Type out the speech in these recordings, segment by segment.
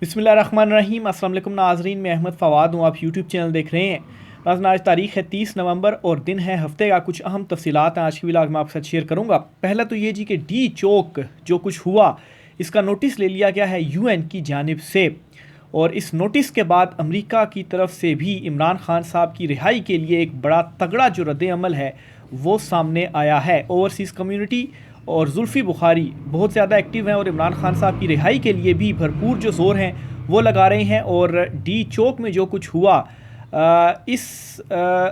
बिस्मिल्लाहिर्रहमानिर्रहीम। अस्सलाम वालेकुम नाज़रीन, मैं अहमद फ़वाद हूँ। आप यूट्यूब चैनल देख रहे हैं। नाज़रीन, आज तारीख़ है 30 नवंबर और दिन है हफ्ते का। कुछ अहम तफ़सीलात हैं आज की व्लॉग में आपके साथ शेयर करूँगा। पहला तो ये जी कि डी चौक जो कुछ हुआ इसका नोटिस ले लिया गया है यूएन की जानिब से, और इस नोटिस के बाद अमेरिका की तरफ से भी इमरान खान साहब की रिहाई के लिए एक बड़ा तगड़ा जो रद्द अमल है वो सामने आया है। ओवरसीज़ कम्यूनिटी और जुल्फ़ी बुखारी बहुत ज़्यादा एक्टिव हैं और इमरान खान साहब की रिहाई के लिए भी भरपूर जो ज़ोर हैं वो लगा रहे हैं। और डी चौक में जो कुछ हुआ इस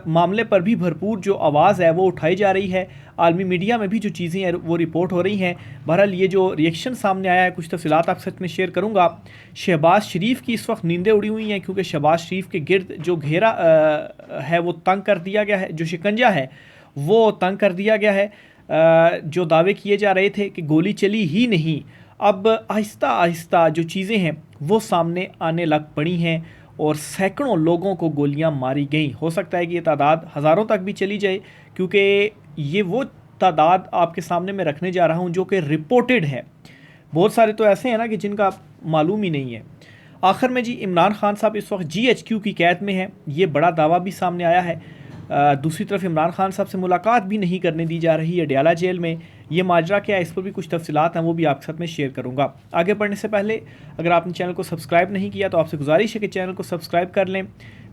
मामले पर भी भरपूर जो आवाज़ है वो उठाई जा रही है। आलमी मीडिया में भी जो चीज़ें हैं वो रिपोर्ट हो रही हैं। बहरहाल ये जो रिएक्शन सामने आया है, कुछ तफसीलात आप सच में शेयर करूँगा। शहबाज शरीफ की इस वक्त नींदें उड़ी हुई हैं क्योंकि शहबाज शरीफ के गिर्द जो घेरा है वो तंग कर दिया गया है, जो शिकंजा है वो तंग कर दिया गया है। जो दावे किए जा रहे थे कि गोली चली ही नहीं, अब आहिस्ता आहिस्ता जो चीज़ें हैं वो सामने आने लग पड़ी हैं और सैकड़ों लोगों को गोलियां मारी गई। हो सकता है कि ये तादाद हज़ारों तक भी चली जाए, क्योंकि ये वो तादाद आपके सामने मैं रखने जा रहा हूँ जो कि रिपोर्टेड है। बहुत सारे तो ऐसे हैं ना कि जिनका मालूम ही नहीं है। आखिर में जी इमरान खान साहब इस वक्त GHQ की कैद में हैं, ये बड़ा दावा भी सामने आया है। दूसरी तरफ इमरान खान साहब से मुलाकात भी नहीं करने दी जा रही है अडयाला जेल में। ये माजरा क्या है, इस पर भी कुछ तफसीलात हैं वो भी आपके साथ में शेयर करूंगा। आगे बढ़ने से पहले अगर आपने चैनल को सब्सक्राइब नहीं किया तो आपसे गुजारिश है कि चैनल को सब्सक्राइब कर लें।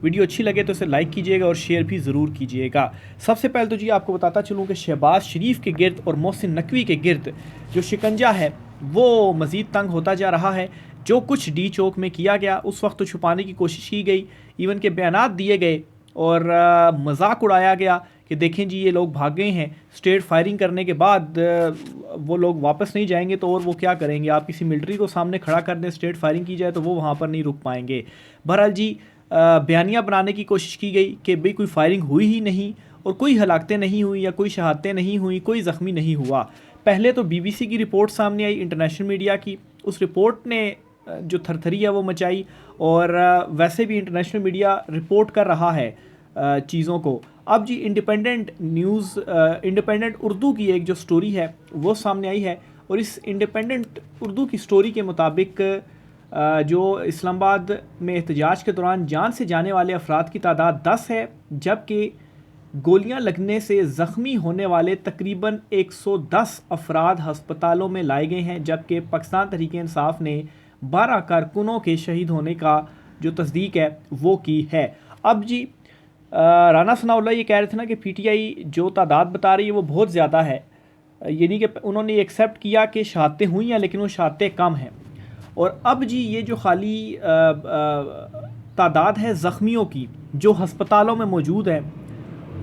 वीडियो अच्छी लगे तो इसे लाइक कीजिएगा और शेयर भी ज़रूर कीजिएगा। सबसे पहले तो जी आपको बताता चलूँ कि शहबाज शरीफ के गिर्द और मोहसिन नकवी के गिर्द जो शिकंजा है वो मज़ीद तंग होता जा रहा है। जो कुछ डी चौक में किया गया उस वक्त तो छुपाने की कोशिश की गई, इवन के बयानात दिए गए और मजाक उड़ाया गया कि देखें जी ये लोग भाग गए हैं। स्ट्रेट फायरिंग करने के बाद वो लोग वापस नहीं जाएंगे तो और वो क्या करेंगे। आप किसी मिलिट्री को सामने खड़ा कर दें, स्ट्रेट फायरिंग की जाए तो वो वहाँ पर नहीं रुक पाएंगे। बहरहाल जी बयानिया बनाने की कोशिश की गई कि भाई कोई फायरिंग हुई ही नहीं और कोई हलाकतें नहीं हुई या कोई शहादतें नहीं हुई, कोई ज़ख्मी नहीं हुआ। पहले तो BBC की रिपोर्ट सामने आई, इंटरनेशनल मीडिया की। उस रिपोर्ट ने जो थरथरी है वो मचाई और वैसे भी इंटरनेशनल मीडिया रिपोर्ट कर रहा है चीज़ों को। अब जी इंडिपेंडेंट न्यूज़, इंडिपेंडेंट उर्दू की एक जो स्टोरी है वो सामने आई है और इस इंडिपेंडेंट उर्दू की स्टोरी के मुताबिक जो इस्लामाबाद में एहतजाज के दौरान जान से जाने वाले अफराद की तादाद 10 है, जबकि गोलियां लगने से ज़ख्मी होने वाले तकरीबन 110 अफराद हस्पतालों में लाए गए हैं। जबकि पाकिस्तान तहरीक इंसाफ ने 12 कारकुनों के शहीद होने का जो तस्दीक है वो की है। अब जी राना सनाउल्लाह ये कह रहे थे ना कि PTI जो तादाद बता रही है वो बहुत ज़्यादा है, यानी कि उन्होंने एक्सेप्ट किया कि शहादतें हुई हैं लेकिन वो शहादतें कम हैं। और अब जी ये जो खाली तादाद है ज़ख्मियों की जो हस्पतालों में मौजूद है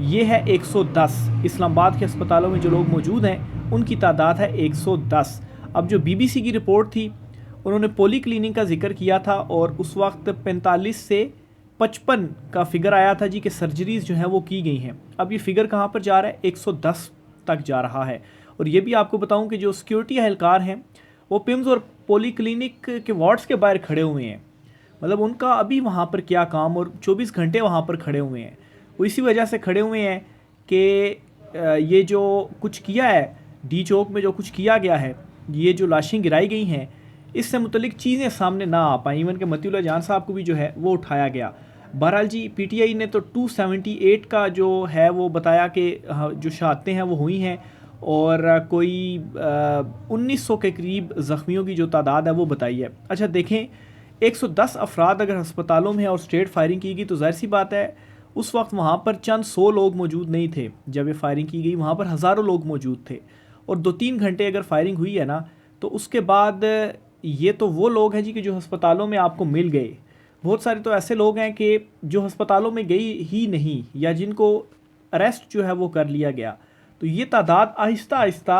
ये है 110। इस्लामाबाद के अस्पतालों में जो लोग मौजूद हैं उनकी तादाद है 110। अब जो BBC की रिपोर्ट थी उन्होंने पोली क्लिनिक का जिक्र किया था और उस वक्त 45 से 55 का फिगर आया था जी कि सर्जरीज़ जो हैं वो की गई हैं। अब ये फिगर कहाँ पर जा रहा है, 110 तक जा रहा है। और ये भी आपको बताऊं कि जो सिक्योरिटी एहलकार हैं वो पिम्स और पोली क्लिनिक के वार्ड्स के बाहर खड़े हुए हैं। मतलब उनका अभी वहाँ पर क्या काम, और 24 घंटे वहाँ पर खड़े हुए हैं। वो इसी वजह से खड़े हुए हैं कि ये जो कुछ किया है डी चौक में, जो कुछ किया गया है, ये जो लाशें गिराई गई हैं इससे मुतलिक चीज़ें सामने ना आ पाई। इवन के मतीउल्लाह जान साहब को भी जो है वो उठाया गया। बहरहाल जी PTI ने तो 278 का जो है वो बताया कि जो शहादतें हैं वो हुई हैं और कोई 1900 के करीब ज़ख्मियों की जो तादाद है वो बताई है। अच्छा देखें, 110 अफराद अगर हस्पतालों में और स्ट्रेट फायरिंग की गई तो जाहिर सी बात है उस वक्त वहाँ पर चंद 100 लोग मौजूद नहीं थे। जब ये फायरिंग की गई वहाँ पर हज़ारों लोग मौजूद थे और 2-3 घंटे अगर फायरिंग हुई है ना तो उसके बाद ये तो वो लोग हैं जी कि जो हस्पतालों में आपको मिल गए। बहुत सारे तो ऐसे लोग हैं कि जो हस्पतालों में गई ही नहीं या जिनको अरेस्ट जो है वो कर लिया गया। तो ये तादाद आहिस्ता आहिस्ता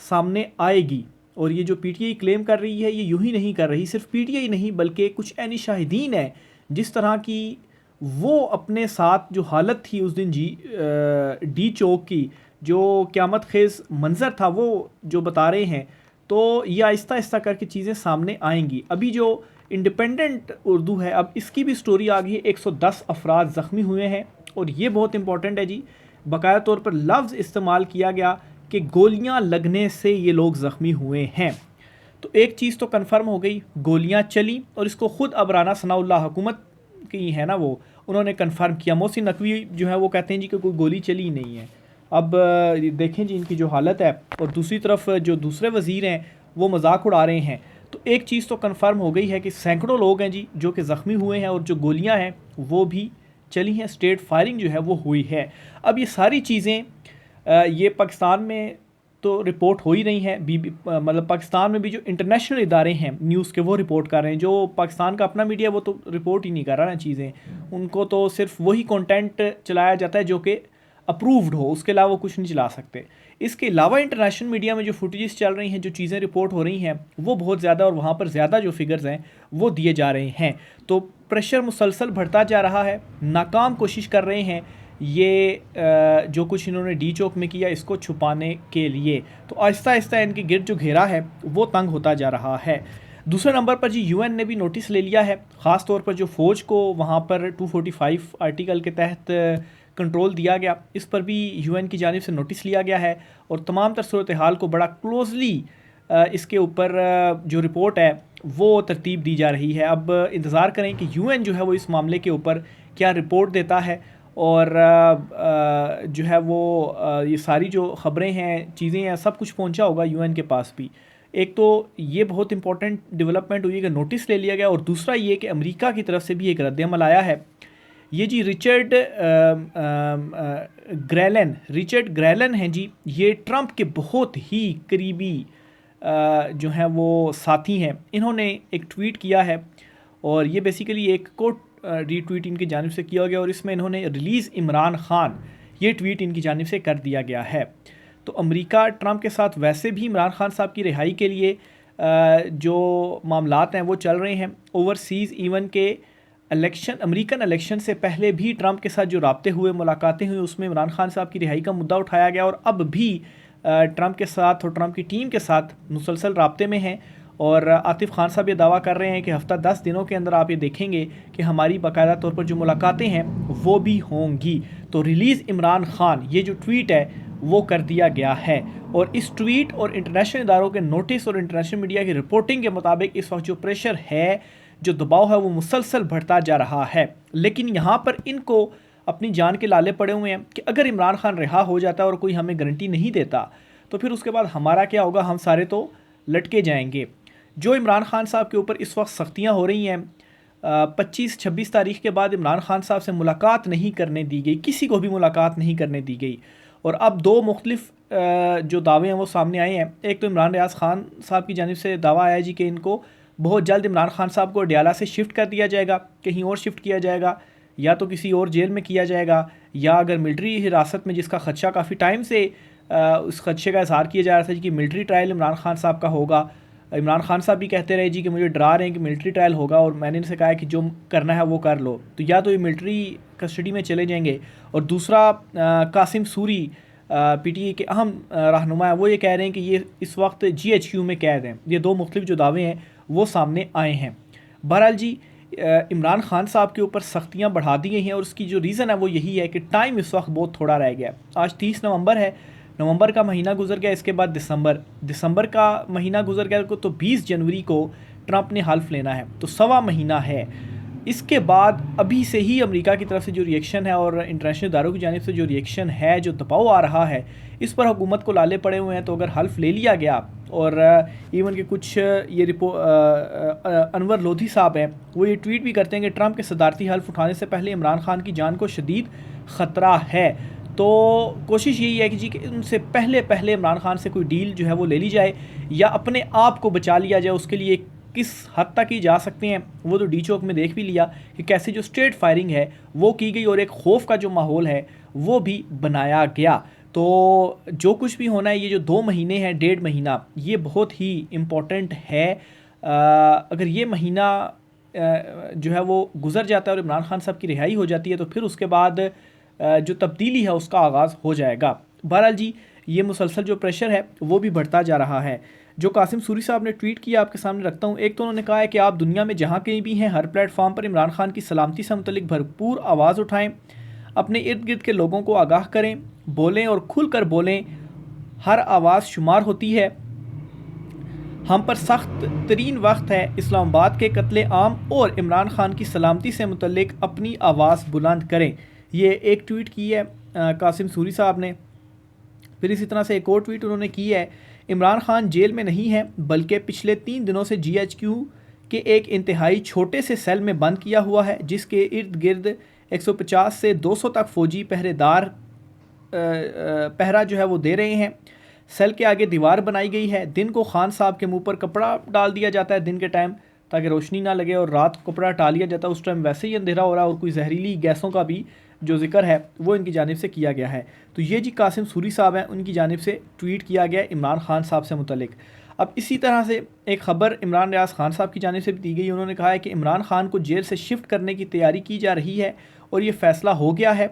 सामने आएगी। और ये जो PTI क्लेम कर रही है ये यूं ही नहीं कर रही, सिर्फ PTI नहीं बल्कि कुछ ऐनी शाहिदीन है जिस तरह की वो अपने साथ जो हालत थी उस दिन डी चौक की, जो क़यामत खेज़ मंज़र था वो जो बता रहे हैं। तो ये आहिस्ता आहिस्ता करके चीज़ें सामने आएंगी। अभी जो इंडिपेंडेंट उर्दू है अब इसकी भी स्टोरी आ गई है, 110 अफराद ज़ख्मी हुए हैं। और ये बहुत इंपॉर्टेंट है जी, बाकायदा तौर पर लफ्ज़ इस्तेमाल किया गया कि गोलियां लगने से ये लोग ज़ख्मी हुए हैं। तो एक चीज़ तो कन्फर्म हो गई, गोलियां चली, और इसको ख़ुद अब राना सनाउल्लाह हुकूमत की है ना, वो उन्होंने कन्फर्म किया। मोहसिन नकवी जो है वो कहते हैं जी कि कोई गोली चली ही नहीं है। अब देखें जी इनकी जो हालत है, और दूसरी तरफ जो दूसरे वज़ीर हैं वो मजाक उड़ा रहे हैं। तो एक चीज़ तो कन्फर्म हो गई है कि सैकड़ों लोग हैं जी जो कि ज़ख्मी हुए हैं, और जो गोलियां हैं वो भी चली हैं, स्टेट फायरिंग जो है वो हुई है। अब ये सारी चीज़ें ये पाकिस्तान में तो रिपोर्ट हो ही रही हैं, मतलब पाकिस्तान में भी जो इंटरनेशनल इदारे हैं न्यूज़ के वो रिपोर्ट कर रहे हैं। जो पाकिस्तान का अपना मीडिया वो तो रिपोर्ट ही नहीं कर रहा ना चीज़ें, उनको तो सिर्फ वही कंटेंट चलाया जाता है जो कि अप्रूव्ड हो, उसके अलावा वो कुछ नहीं चला सकते। इसके अलावा इंटरनेशनल मीडिया में जो फुटेजेस चल रही हैं, जो चीज़ें रिपोर्ट हो रही हैं वो बहुत ज़्यादा, और वहाँ पर ज़्यादा जो फिगर्स हैं वो दिए जा रहे हैं। तो प्रेशर मुसलसल बढ़ता जा रहा है, नाकाम कोशिश कर रहे हैं ये जो कुछ इन्होंने डी चौक में किया इसको छुपाने के लिए। तो आहिस्ता आहिस्ता इनके गिर्द जो घेरा है वो तंग होता जा रहा है। दूसरे नंबर पर जी यूएन ने भी नोटिस ले लिया है, ख़ास तौर पर जो फ़ौज को वहाँ पर 245 आर्टिकल के तहत कंट्रोल दिया गया, इस पर भी यूएन की जानिब से नोटिस लिया गया है, और तमाम तर सूरत हाल को बड़ा क्लोजली इसके ऊपर जो रिपोर्ट है वो तरतीब दी जा रही है। अब इंतज़ार करें कि यूएन जो है वो इस मामले के ऊपर क्या रिपोर्ट देता है, और जो है वो ये सारी जो ख़बरें हैं, चीज़ें हैं, सब कुछ पहुंचा होगा यूएन के पास भी। एक तो ये बहुत इंपॉर्टेंट डेवलपमेंट हुई है कि नोटिस ले लिया गया, और दूसरा ये कि अमेरिका की तरफ से भी एक रद्द-ए-अमल आया है। ये जी रिचर्ड ग्रैलन हैं जी, ये ट्रंप के बहुत ही करीबी जो हैं वो साथी हैं। इन्होंने एक ट्वीट किया है, और ये बेसिकली एक कोट रीट्वीट इनकी जानिब से किया गया, और इसमें इन्होंने रिलीज़ इमरान ख़ान ये ट्वीट इनकी जानिब से कर दिया गया है। तो अमेरिका ट्रंप के साथ वैसे भी इमरान ख़ान साहब की रिहाई के लिए जो मामलात हैं वो चल रहे हैं। ओवरसीज़ इवन के अमेरिकन इलेक्शन से पहले भी ट्रंप के साथ जो राब्ते हुए, मुलाकातें हुई, उसमें इमरान ख़ान साहब की रिहाई का मुद्दा उठाया गया, और अब भी ट्रंप के साथ और ट्रंप की टीम के साथ मुसलसल राब्ते में हैं। और आतिफ़ खान साहब ये दावा कर रहे हैं कि हफ़्ता 10 दिनों के अंदर आप ये देखेंगे कि हमारी बाकायदा तौर पर जो मुलाकातें हैं वो भी होंगी। तो रिलीज़ इमरान ख़ान ये जो ट्वीट है वो कर दिया गया है, और इस ट्वीट और इंटरनेशनल इदारों के नोटिस और इंटरनेशनल मीडिया की रिपोर्टिंग के मुताबिक इस वक्त जो प्रेशर है, जो दबाव है, वो मुसलसल बढ़ता जा रहा है। लेकिन यहाँ पर इनको अपनी जान के लाले पड़े हुए हैं कि अगर इमरान ख़ान रिहा हो जाता है और कोई हमें गारंटी नहीं देता, तो फिर उसके बाद हमारा क्या होगा, हम सारे तो लटके जाएंगे। जो इमरान ख़ान साहब के ऊपर इस वक्त सख्तियाँ हो रही हैं, 25-26 तारीख के बाद इमरान ख़ान साहब से मुलाकात नहीं करने दी गई, किसी को भी मुलाकात नहीं करने दी गई। और अब दो मुख्तलिफ जो दावे हैं वो सामने आए हैं। एक तो इमरान रियाज ख़ान साहब की जानिब से दावा आया जी कि इनको बहुत जल्द इमरान ख़ान साहब को अडयाला से शिफ्ट कर दिया जाएगा, कहीं और शिफ्ट किया जाएगा, या तो किसी और जेल में किया जाएगा, या अगर मिलिट्री हिरासत में, जिसका ख़दशा काफ़ी टाइम से उस खदशे का इज़हार किया जा रहा था जी कि मिलिट्री ट्रायल इमरान ख़ान साहब का होगा। इमरान ख़ान साहब भी कहते रहे जी कि मुझे डरा रहे हैं कि मिलिट्री ट्रायल होगा, और मैंने इनसे कहा है कि जो करना है वो कर लो। तो या तो ये मिलिट्री कस्टडी में चले जाएंगे, और दूसरा कासिम सूरी पीटीए के अहम रहनुमा है, वो ये कह रहे हैं कि ये इस वक्त GHQ में कैद हैं। ये दो मुख्तलिफ जो दावे हैं वो सामने आए हैं। बहरहाल जी इमरान ख़ान साहब के ऊपर सख्तियाँ बढ़ा दी गई हैं, और उसकी जो रीज़न है वो यही है कि टाइम इस वक्त बहुत थोड़ा रह गया। आज 30 नवंबर है, नवंबर का महीना गुजर गया, इसके बाद दिसंबर का महीना गुजर गया, तो 20 जनवरी को ट्रंप ने हल्फ लेना है, तो सवा महीना है। इसके बाद अभी से ही अमेरिका की तरफ से जो रिएक्शन है और इंटरनेशनल इदारों की जानिब से जो रिएक्शन है, जो दबाव आ रहा है, इस पर हुकूमत को लाले पड़े हुए हैं। तो अगर हल्फ ले लिया गया, और इवन के कुछ ये अनवर लोधी साहब हैं, वो ये ट्वीट भी करते हैं कि ट्रंप के सदारती हल्फ उठाने से पहले इमरान खान की जान को शदीद ख़तरा है। तो कोशिश यही है कि जी कि उनसे पहले इमरान खान से कोई डील जो है वो ले ली जाए, या अपने आप को बचा लिया जाए। उसके लिए किस हद तक ही जा सकते हैं वो तो डी चौक में देख भी लिया कि कैसे जो स्ट्रेट फायरिंग है वो की गई, और एक खौफ का जो माहौल है वो भी बनाया गया। तो जो कुछ भी होना है, ये जो 2 महीने हैं, 1.5 महीना, ये बहुत ही इम्पोर्टेंट है। अगर ये महीना जो है वो गुजर जाता है और इमरान खान साहब की रिहाई हो जाती है, तो फिर उसके बाद जो तब्दीली है उसका आगाज़ हो जाएगा। बहरहाल जी ये मुसलसल जो प्रेशर है वो भी बढ़ता जा रहा है। जो कासिम सूरी साहब ने ट्वीट किया आपके सामने रखता हूँ। एक तो उन्होंने कहा है कि आप दुनिया में जहाँ कहीं भी हैं, हर प्लेटफॉर्म पर इमरान खान की सलामती से मुतल्लिक भरपूर आवाज़ उठाएं, अपने इर्द गिर्द के लोगों को आगाह करें, बोलें और खुल कर बोलें, हर आवाज़ शुमार होती है। हम पर सख्त तरीन वक्त है इस्लामाबाद के कत्ले आम और इमरान खान की सलामती से मुतल्लिक अपनी आवाज़ बुलंद करें। ये एक ट्वीट की है कासिम सूरी साहब ने। फिर इसी तरह से एक और ट्वीट उन्होंने की है, इमरान खान जेल में नहीं है बल्कि पिछले 3 दिनों से GHQ के एक इंतहाई छोटे से सेल में बंद किया हुआ है, जिसके इर्द गिर्द 150 से 200 तक फ़ौजी पहरेदार पहरा जो है वो दे रहे हैं। सेल के आगे दीवार बनाई गई है। दिन को खान साहब के मुंह पर कपड़ा डाल दिया जाता है दिन के टाइम, ताकि रोशनी ना लगे, और रात को कपड़ा हटा लिया जाता है। उस टाइम वैसे ही अंधेरा हो रहा है और कोई जहरीली गैसों का भी जो जिक्र है वो इनकी जानिब से किया गया है। तो ये जी कासिम सूरी साहब हैं, उनकी जानिब से ट्वीट किया गया इमरान खान साहब से मुतल्लिक। अब इसी तरह से एक ख़बर इमरान रियाज खान साहब की जानिब से भी दी गई। उन्होंने कहा है कि इमरान खान को जेल से शिफ्ट करने की तैयारी की जा रही है और ये फ़ैसला हो गया है।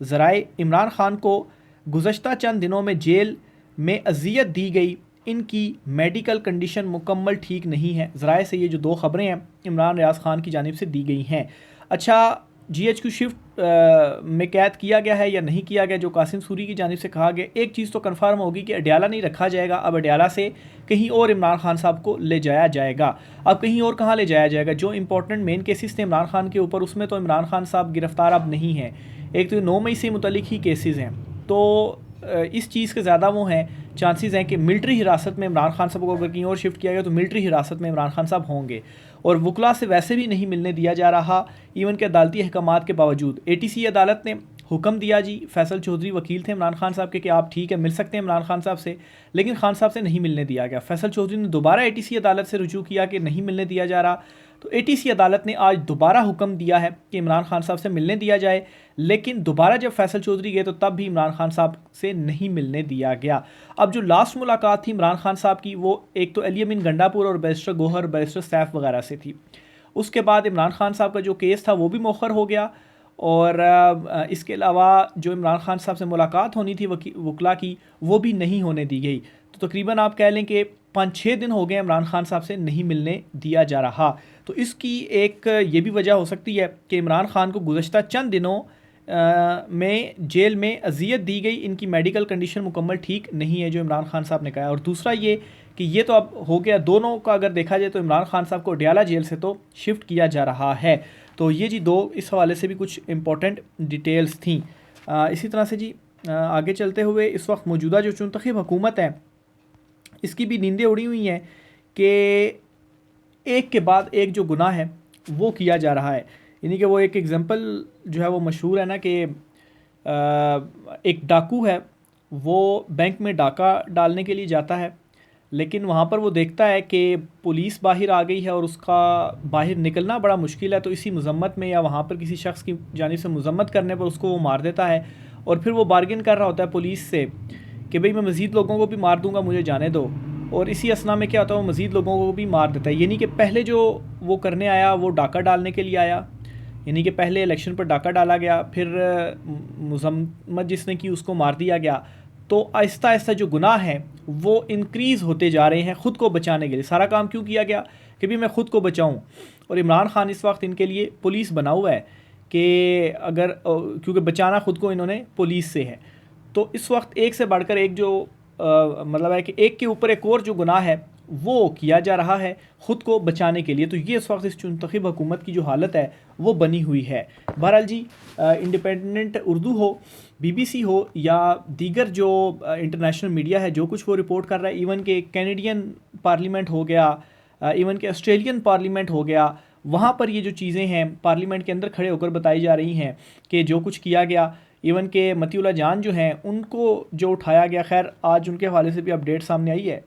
ज़राए इमरान खान को गुज़श्ता चंद दिनों में जेल में अजियत दी गई, इनकी मेडिकल कंडीशन मुकम्मल ठीक नहीं है। ज़राए से ये जो 2 ख़बरें हैं इमरान रियाज खान की जानिब से दी गई हैं। अच्छा, GHQ शिफ्ट में कैद किया गया है या नहीं किया गया, जो कासिम सूरी की जानिब से कहा गया, एक चीज़ तो कन्फर्म होगी कि अडयाला नहीं रखा जाएगा। अब अडयाला से कहीं और इमरान खान साहब को ले जाया जाएगा। अब कहीं और कहाँ ले जाया जाएगा? जो इंपॉर्टेंट मेन केसेस थे इमरान खान के ऊपर, उसमें तो इमरान खान साहब गिरफ़्तार अब नहीं हैं। एक तो 9 मई से मुतल्लिक ही केसेस हैं, तो इस चीज़ के ज़्यादा वो हैं चांसेस हैं कि मिलिट्री हिरासत में इमरान खान साहब को अगर कहीं और शिफ्ट किया गया तो मिलिट्री हिरासत में इमरान खान साहब होंगे। और वकला से वैसे भी नहीं मिलने दिया जा रहा, इवन के अदालती अहकामात के बावजूद। ATC अदालत ने हुक्म दिया जी, फैसल चौधरी वकील थे इमरान खान साहब के, कि आप ठीक है मिल सकते हैं इमरान खान साहब से, लेकिन खान साहब से नहीं मिलने दिया गया। फैसल चौधरी ने दोबारा ATC अदालत से रुजू किया कि नहीं मिलने दिया जा रहा, तो ATC अदालत ने आज दोबारा हुक्म दिया है कि इमरान खान साहब से मिलने दिया जाए। लेकिन दोबारा जब फैसल चौधरी गए तो तब भी इमरान खान साहब से नहीं मिलने दिया गया। अब जो लास्ट मुलाकात थी इमरान खान साहब की, वो एक तो अली अमीन गंडापुर और बैरिस्टर गोहर, बैरिस्टर सैफ वगैरह से थी। उसके बाद इमरान खान साहब का जो केस था वो भी मौखर हो गया, और इसके अलावा जो इमरान खान साहब से मुलाकात होनी थी वकला की, वो भी नहीं होने दी गई। तो तकरीबन आप कह लें कि 5-6 दिन हो गए इमरान खान साहब से नहीं मिलने दिया जा रहा। तो इसकी एक ये भी वजह हो सकती है कि इमरान खान को गुज़श्ता चंद दिनों में जेल में अजियत दी गई, इनकी मेडिकल कंडीशन मुकम्मल ठीक नहीं है, जो इमरान खान साहब ने कहा। और दूसरा ये कि ये तो अब हो गया दोनों का, अगर देखा जाए तो इमरान खान साहब को अडयाला जेल से तो शिफ्ट किया जा रहा है। तो ये जी 2 इस हवाले से भी कुछ इंपॉर्टेंट डिटेल्स थी। इसी तरह से जी आगे चलते हुए, इस वक्त मौजूदा जो चुनतखब हुकूमत है, इसकी भी नींदें उड़ी हुई हैं कि एक के बाद एक जो गुनाह है वो किया जा रहा है। यानी कि वो एक एग्जांपल जो है वो मशहूर है ना, कि एक डाकू है, वो बैंक में डाका डालने के लिए जाता है, लेकिन वहाँ पर वो देखता है कि पुलिस बाहर आ गई है और उसका बाहर निकलना बड़ा मुश्किल है। तो इसी मजम्मत में या वहाँ पर किसी शख्स की जानिब से मजम्मत करने पर उसको वो मार देता है। और फिर वो बार्गेन कर रहा होता है पुलिस से कि भाई मैं मज़ीद लोगों को भी मार दूंगा, मुझे जाने दो। और इसी असना में क्या होता है, वो मज़ीद लोगों को भी मार देता है। यानी कि पहले जो वो करने आया वो डाका डालने के लिए आया, यानी कि पहले इलेक्शन पर डाका डाला गया, फिर मजम्मत जिसने की उसको मार दिया गया। तो आहिस्ता आहिस्ता जो गुनाह हैं वो इंक्रीज़ होते जा रहे हैं ख़ुद को बचाने के लिए। सारा काम क्यों किया गया कि भी मैं ख़ुद को बचाऊं। और इमरान खान इस वक्त इनके लिए पुलिस बना हुआ है कि अगर, क्योंकि बचाना ख़ुद को इन्होंने पुलिस से है। तो इस वक्त एक से बढ़कर एक जो मतलब है कि एक के ऊपर एक और जो गुनाह है वो किया जा रहा है ख़ुद को बचाने के लिए। तो ये इस वक्त इस चुनतखब हुकूमत की जो हालत है वो बनी हुई है। बहरहाल जी, इंडिपेंडेंट उर्दू हो, BBC हो, या दीगर जो इंटरनेशनल मीडिया है, जो कुछ वो रिपोर्ट कर रहा है, इवन के कैनेडियन पार्लियामेंट हो गया, इवन के ऑस्ट्रेलियन पार्लियामेंट हो गया, वहाँ पर ये जो चीज़ें हैं पार्लियामेंट के अंदर खड़े होकर बताई जा रही हैं कि जो कुछ किया गया, इवन के मतीउल्लाह जान जो हैं उनको जो उठाया गया। खैर आज उनके हवाले से भी अपडेट सामने आई है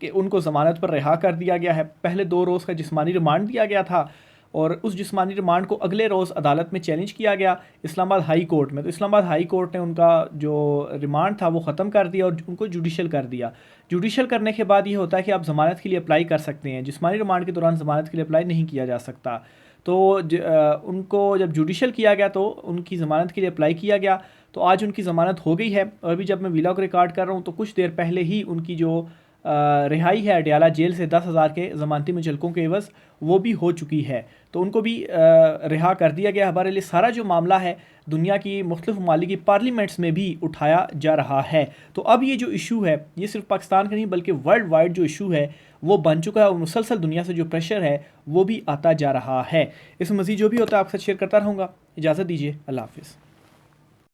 कि उनको ज़मानत पर रिहा कर दिया गया है। पहले 2 रोज़ का जिस्मानी रिमांड दिया गया था और उस जिस्मानी रिमांड को अगले रोज़ अदालत में चैलेंज किया गया इस्लामाबाद हाई कोर्ट में। तो इस्लामाबाद हाई कोर्ट ने उनका जो रिमांड था वो ख़त्म कर दिया और उनको जुडिशल कर दिया। जुडिशल करने के बाद ये होता है कि आप ज़मानत के लिए अप्लाई कर सकते हैं। जिस्मानी रिमांड के दौरान ज़मानत के लिए अप्लाई नहीं किया जा सकता। तो उनको जब जुडिशल किया गया तो उनकी ज़मानत के लिए अप्लाई किया गया, तो आज उनकी ज़मानत हो गई है। और अभी जब मैं व्लॉग रिकॉर्ड कर रहा हूँ तो कुछ देर पहले ही उनकी जो रिहाई है अडयाला जेल से 10,000 के ज़मानती मुचलकों के एवज़, वो भी हो चुकी है, तो उनको भी रिहा कर दिया गया। हमारे लिए सारा जो मामला है दुनिया की मुख्तलिफ ममालिक की पार्लियामेंट्स में भी उठाया जा रहा है। तो अब ये जो इशू है ये सिर्फ पाकिस्तान का नहीं बल्कि वर्ल्ड वाइड जो इशू है वो बन चुका है और मुसलसल दुनिया से जो प्रेशर है वो भी आता जा रहा है। इस मज़ीद जो भी होता है आपके साथ शेयर करता रहूँगा। इजाज़त दीजिए, अल्लाह हाफ़िज़।